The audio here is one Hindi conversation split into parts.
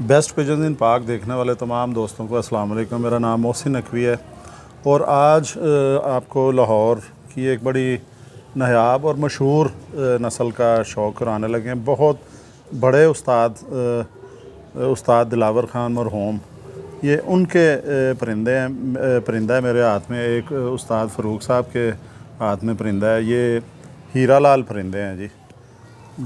बेस्ट पिजन इन पाक देखने वाले तमाम दोस्तों को अस्सलाम वालेकुम। मेरा नाम मोहसिन नकवी है और आज आपको लाहौर की एक बड़ी नायाब और मशहूर नस्ल का शौक़ कराने लगे हैं। बहुत बड़े उस्ताद दिलावर ख़ान मरहूम, ये उनके परिंदा है मेरे हाथ में। एक उस्ताद फ़रूक साहब के हाथ में परिंदा है। ये हीरा लाल परिंदे हैं जी,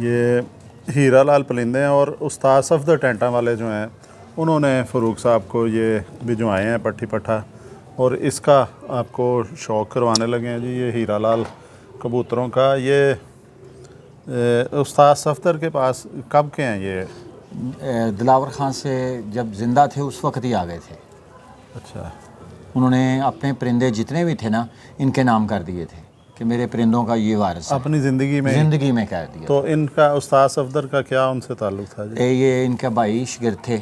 ये हीरा लाल परिंदे हैं। और उस्ताद सफदर टेंटा वाले जो हैं उन्होंने फ़रूक साहब को ये भिजवाए हैं पट्टी पट्ठा, और इसका आपको शौक़ करवाने लगे हैं जी। ये हीरा लाल कबूतरों का ये उस्ताद सफदर के पास कब के हैं ये? दिलावर ख़ान से जब ज़िंदा थे उस वक्त ही आ गए थे। अच्छा, उन्होंने अपने परिंदे जितने भी थे ना, इनके नाम कर दिए थे कि मेरे परिंदों का ये वारिस है। अपनी ज़िंदगी में कह दिया। तो इनका उस्ताद सफदर का क्या उनसे ताल्लुक़ था जी? ये इनके भाई शागिर्द थे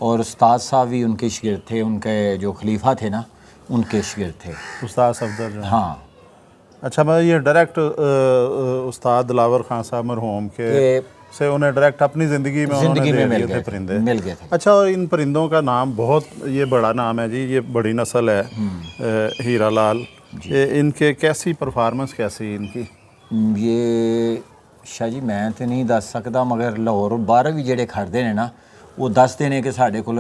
और उस्ताद साहब भी उनके शागिर्द थे। उनके जो खलीफा थे ना, उनके शागिर्द थे उस्ताद सफदर जो? हाँ। अच्छा, मैं ये डायरेक्ट उस्ताद दिलावर ख़ान साहब मरहूम के से उन्हें डायरेक्ट अपनी ज़िंदगी में मिल गए थे परिंदे, मिल गए थे। अच्छा, और इन परिंदों का नाम बहुत ये बड़ा नाम है जी, ये बड़ी नस्ल है हीरा लाल। ये इनके कैसी परफॉर्मेंस कैसी इनकी? ये शाह जी मैं तो नहीं दस सकता, मगर लाहौर बाहर भी जेडे खड़ते हैं ना, वो दसते हैं कि साढ़े को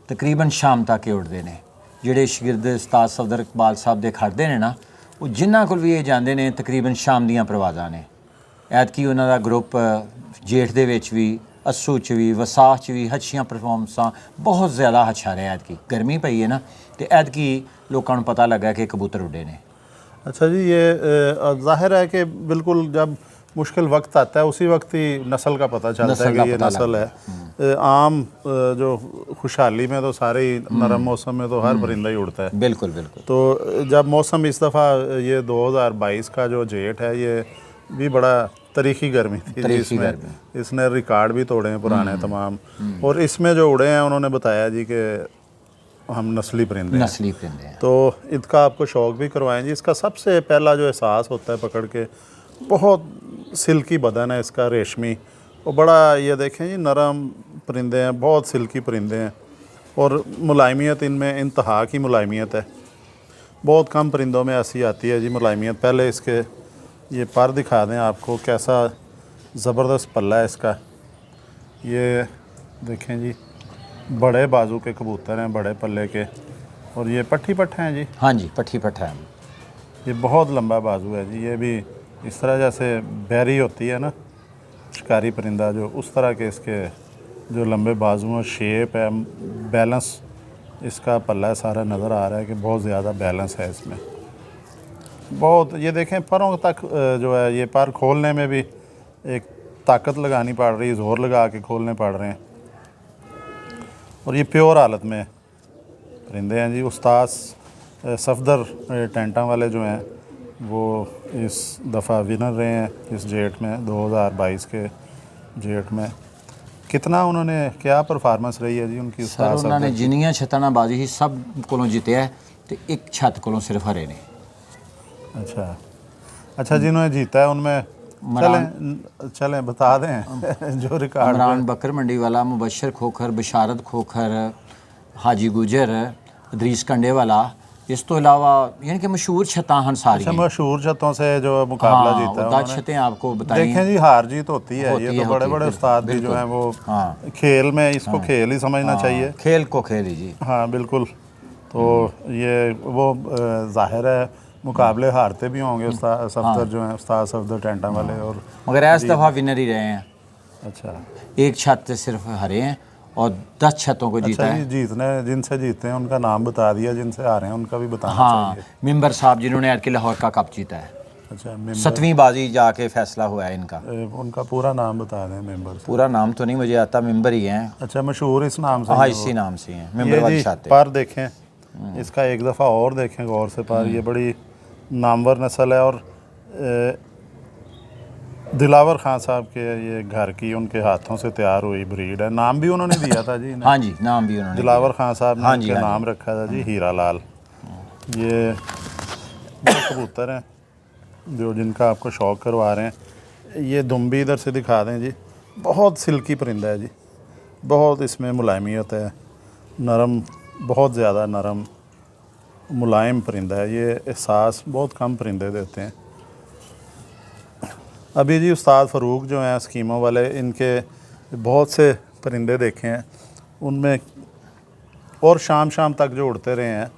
तकरीबन शाम तक उठते हैं। जेडे शागिर्द उस्ताद सफदर इकबाल साहब दे खड़ते हैं ना, वो जिन्हों को भी ये जाते हैं तकरीबन शाम दियाँ परवाज़ां ने। ऐतकी उन्हों का ग्रुप जेठ दे विच भी, अस्सू च भी, वसाख च भी अच्छियां परफॉर्मेंसां बहुत ज़्यादा अच्छा रहा। ऐतकी गर्मी पई है ना, तो ऐतकी लोगों को पता लगा कि कबूतर उड़े ने। अच्छा जी, ये जाहिर है कि बिल्कुल जब मुश्किल वक्त आता है उसी वक्त ही नस्ल का पता चलता है कि ये नस्ल है। आम जो खुशहाली में तो सारे ही नरम मौसम में तो हर परिंदा ही उड़ता है। बिल्कुल बिल्कुल। तो जब मौसम इस दफ़ा ये 2022 का जो जेठ है, ये भी बड़ा तारीखी गर्मी थी जिसमें इसने रिकॉर्ड भी तोड़े हैं पुराने तमाम। और इसमें जो उड़े हैं उन्होंने बताया जी कि हम नस्ली परिंदे हैं। तो इसका आपको शौक़ भी करवाएं जी। इसका सबसे पहला जो एहसास होता है पकड़ के, बहुत सिल्की बदन है इसका, रेशमी, और बड़ा ये देखें जी नरम परिंदे हैं, बहुत सिल्की परिंदे हैं। और मुलायमियत इनमें इंतहा की मुलायमियत है। बहुत कम परिंदों में ऐसी आती है जी मुलायमियत। पहले इसके ये पर दिखा दें आपको, कैसा ज़बरदस्त पल्ला है इसका। ये देखें जी, बड़े बाजू के कबूतर हैं, बड़े पल्ले के। और ये पट्ठी पट्ठा हैं जी? हाँ जी, पट्ठी पट्ठा है। ये बहुत लंबा बाजू है जी। ये भी इस तरह जैसे बैरी होती है ना शिकारी परिंदा, जो उस तरह के इसके जो लंबे बाजू हैं, शेप है, बैलेंस इसका पल्ला सारा नज़र आ रहा है कि बहुत ज़्यादा बैलेंस है इसमें। बहुत ये देखें परों तक जो है, ये पर खोलने में भी एक ताकत लगानी पड़ रही है, ज़ोर लगा के खोलने पड़ रहे हैं। और ये प्योर हालत में परिंदे हैं जी। उस्ताद सफदर टेंटा वाले जो हैं वो इस दफ़ा विनर रहे हैं इस जेठ में, 2022 के जेठ में। कितना उन्होंने, क्या परफॉर्मेंस रही है जी उनकी? सर उन्होंने जिन्नियां छत्तां बाजी ही सब कोलों जितया है, तो एक छत कोलों सिर्फ हरे ने। अच्छा, जिन्होंने जीता है उनमें चलें बता दें जो रिकॉर्ड। इमरान बकर मंडी वाला, मुबशर खोखर, बशारत खोखर, हाजी गुजर, अदरीस कंडे वाला, इस तो अलावा यानी कि मशहूर छत्तां हैं सारी। अच्छा, मशहूर छतों से जो मुकाबला जीता है उन्होंने, छतें आपको बताइए। देखें जी, हार जीत होती है। ये तो बड़े बड़े उस्ताद भी जो हैं वो खेल में इसको खेल ही समझना चाहिए। खेल को खेल ही जी। हाँ बिल्कुल। तो ये वो जाहिर है मुकाबले हारते भी होंगे उस्ताद सफदर जो हैं, उस्ताद सफदर टेंटा वाले। और मगर इस दफ़ा विनर ही रहे हैं। अच्छा, एक छत सिर्फ हरे हैं और 10 छतों को जीता है। जीतने जिनसे जीते हैं उनका नाम बता दिया, जिनसे हारे हैं उनका भी बताना चाहिए। मेंबर साहब जिन्होंने आज के लाहौर का कप जीता है। अच्छा, 7वीं बाजी जाके फैसला हुआ है इनका। उनका पूरा नाम बता दें मेंबर। पूरा नाम तो नहीं मुझे आता, मेंबर ही हैं। अच्छा, मशहूर इस नाम से? हाँ, इसी नाम से हैं मेंबर वाली छत। पर देखें इसका एक दफ़ा और देखें गौर से पर। ये बड़ी नामवर नस्ल है और दिलावर ख़ान साहब के ये घर की उनके हाथों से तैयार हुई ब्रीड है। नाम भी उन्होंने दिया था जी? हाँ जी, नाम भी उन्होंने, दिलावर ख़ान साहब ने हाँ जी, नाम रखा था जी हीरा लाल। ये कबूतर हैं जो जिनका आपको शौक़ करवा रहे हैं। ये दुम्बी इधर से दिखा दें जी, बहुत सिल्की परिंदा है जी, बहुत इसमें मुलायमियत है, नरम, बहुत ज़्यादा नरम मुलायम परिंदा है ये, एहसास बहुत कम परिंदे देते हैं। अभी जी उस्ताद फ़रूक जो हैं स्कीमों वाले, इनके बहुत से परिंदे देखे हैं, उनमें और शाम शाम तक जो उड़ते रहे हैं,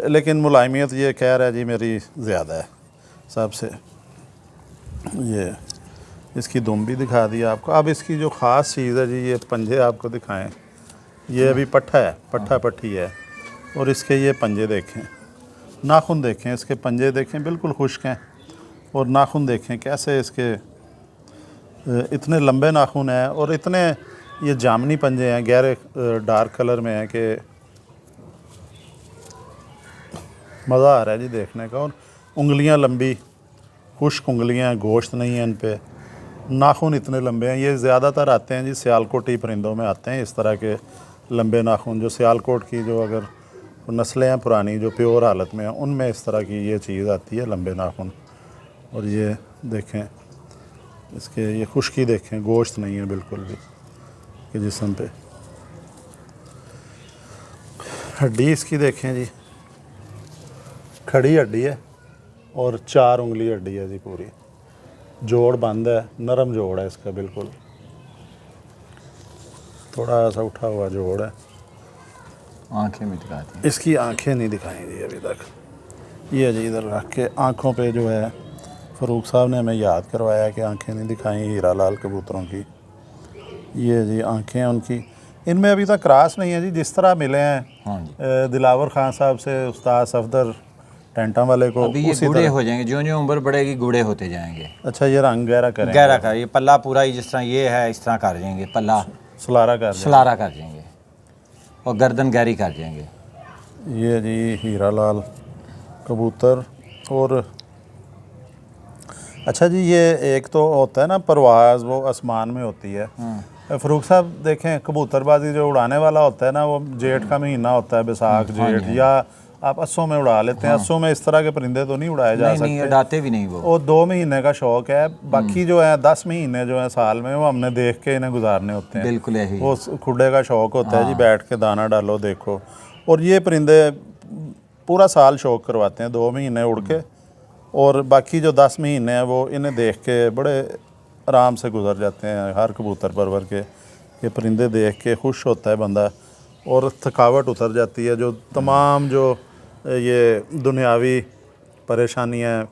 लेकिन मुलायमियत ये कह रहा है जी मेरी ज़्यादा है सबसे। ये इसकी दुम भी दिखा दी आपको। अब इसकी जो ख़ास चीज़ है जी, ये पंजे आपको दिखाएं। ये अभी पट्ठा है, पट्ठा पट्टी है, और इसके ये पंजे देखें, नाखून देखें, इसके पंजे देखें बिल्कुल खुश्क हैं, और नाखून देखें कैसे इसके इतने लंबे नाखून हैं, और इतने ये जामनी पंजे हैं, गहरे डार्क कलर में हैं कि मज़ा आ रहा है जी देखने का। और उंगलियां लंबी, खुश्क उंगलियां, गोश्त नहीं है इन पे, नाखून इतने लंबे हैं। ये ज़्यादातर आते हैं जी सियालकोटी परिंदों में आते हैं इस तरह के लंबे नाखून, जो सियालकोट की जो अगर नस्लें हैं पुरानी जो प्योर हालत में हैं, उनमें इस तरह की ये चीज़ आती है, लंबे नाखून। और ये देखें इसके ये खुश्की देखें, गोश्त नहीं है बिल्कुल भी कि जिस्म पे। हड्डी इसकी देखें जी, खड़ी हड्डी है और 4 उंगली हड्डी है जी पूरी, जोड़ बंद है, नरम जोड़ है इसका बिल्कुल, थोड़ा सा उठा हुआ जोड़ है। आंखें भी दिखाती हैं, इसकी आंखें नहीं दिखाई जी अभी तक। ये जी इधर रख के आंखों पे जो है फ़रूक साहब ने हमें याद करवाया कि आंखें नहीं दिखाई हीरा लाल कबूतरों की। ये जी आंखें हैं उनकी, इनमें अभी तक क्रॉस नहीं है जी, जिस तरह मिले हैं हाँ जी। दिलावर खान साहब से उस्ताद सफदर टेंटा वाले को, अभी ये उसी गूढ़े तरह। हो जाएंगे, जो जो उम्र बढ़ेगी गूढ़े होते जाएंगे। अच्छा, ये रंग गहरा करेंगे, गहरा कर, ये पल्ला पूरा ही जिस तरह ये है इस तरह कर जाएंगे, पल्ला सुलारा कर दें। सलारा कर जाएंगे और गर्दन गहरी कर जाएंगे। ये जी हीरा लाल कबूतर। और अच्छा जी, ये एक तो होता है ना परवाज़, वो आसमान में होती है। फ़रूक साहब देखें, कबूतरबाजी जो उड़ाने वाला होता है ना, वो जेठ का महीना होता है, बैसाख जेठ, या आप अस्सों में उड़ा लेते हैं। अस्सों में इस तरह के परिंदे तो नहीं उड़ाए जा नहीं सकते, उड़ाते भी नहीं वो 2 महीने का शौक है। बाकी जो है 10 महीने जो है साल में, वो हमने देख के इन्हें गुजारने होते हैं। बिल्कुल यही। वो खुडे का शौक होता है जी, बैठ के दाना डालो देखो। और ये परिंदे पूरा साल शौक करवाते हैं, 2 महीने उड़ के, और बाकी जो 10 महीने हैं वो इन्हें देख के बड़े आराम से गुजर जाते हैं। हर कबूतर परवर के ये परिंदे देख के खुश होता है बंदा, और थकावट उतर जाती है। जो तमाम जो ये दुनियावी परेशानियाँ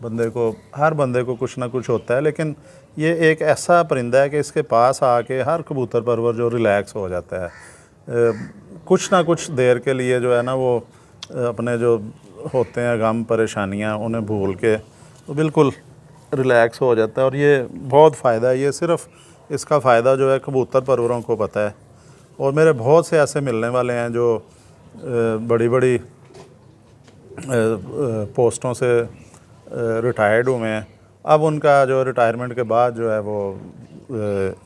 बंदे को, हर बंदे को कुछ ना कुछ होता है, लेकिन ये एक ऐसा परिंदा है कि इसके पास आके हर कबूतर परवर जो रिलैक्स हो जाता है। कुछ ना कुछ देर के लिए जो है ना, वो अपने जो होते हैं गम परेशानियाँ उन्हें भूल के तो बिल्कुल रिलैक्स हो जाता है। और ये बहुत फ़ायदा है, ये सिर्फ़ इसका फ़ायदा जो है कबूतर परवरों को पता है। और मेरे बहुत से ऐसे मिलने वाले हैं जो बड़ी बड़ी पोस्टों से रिटायर्ड हुए हैं। अब उनका जो रिटायरमेंट के बाद जो है वो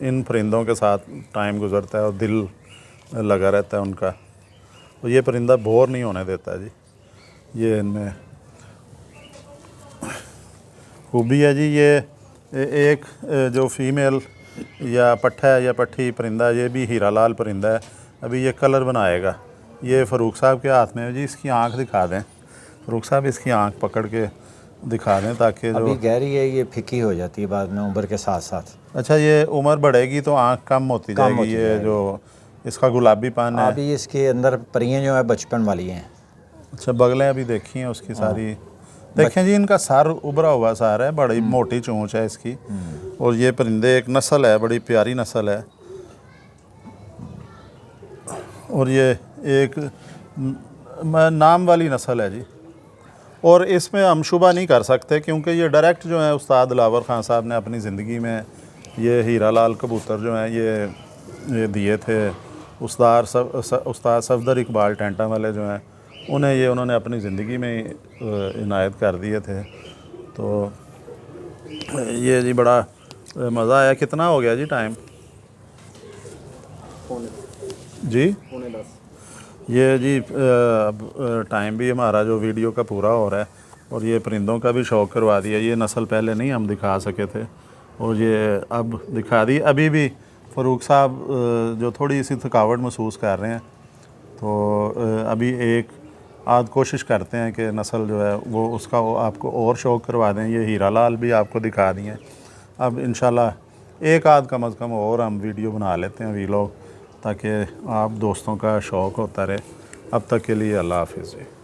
इन परिंदों के साथ टाइम गुजरता है और दिल लगा रहता है उनका। तो ये परिंदा बोर नहीं होने देता जी। ये इनमें खूबी है जी। ये एक जो फीमेल या पट्ठा है या पट्ठी परिंदा, ये भी हीरा लाल परिंदा है। अभी ये कलर बनाएगा। ये फ़रूक साहब के हाथ में है जी। इसकी आंख दिखा दें फ़रूक साहब, इसकी आंख पकड़ के दिखा दें ताकि जो अभी गहरी है ये फीकी हो जाती है बाद में उम्र के साथ साथ। अच्छा, ये उम्र बढ़ेगी तो आंख कम होती जाएगी। ये जो इसका गुलाबीपन है, अभी इसके अंदर परियां जो है बचपन वाली हैं। अच्छा, बगलें अभी देखी हैं उसकी सारी। देखें जी, इनका सर उभरा हुआ सर है, बड़ी मोटी चोंच है इसकी। और ये परिंदे एक नस्ल है, बड़ी प्यारी नस्ल है। और ये एक नाम वाली नस्ल है जी। और इसमें हम शुबा नहीं कर सकते क्योंकि ये डायरेक्ट जो है उस्ताद दिलावर खान साहब ने अपनी ज़िंदगी में ये हीरा लाल कबूतर जो हैं ये दिए थे। उस्ताद सफदर इकबाल टेंटा वाले जो हैं उन्होंने अपनी ज़िंदगी में इनायत कर दिए थे। तो ये जी बड़ा मज़ा आया। कितना हो गया जी टाइम? जी ये जी अब टाइम भी हमारा जो वीडियो का पूरा हो रहा है और ये परिंदों का भी शौक़ करवा दिया। ये नस्ल पहले नहीं हम दिखा सके थे और ये अब दिखा दी। अभी भी फ़रूक साहब जो थोड़ी सी थकावट महसूस कर रहे हैं, तो अभी एक आध कोशिश करते हैं कि नस्ल जो है वो उसका वो आपको और शौक करवा दें। ये हीरा लाल भी आपको दिखा दिए, अब इंशाल्लाह एक आध कम अज़ कम और हम वीडियो बना लेते हैं वीलॉग, ताकि आप दोस्तों का शौक़ होता रहे। अब तक के लिए अल्लाह हाफ़िज़।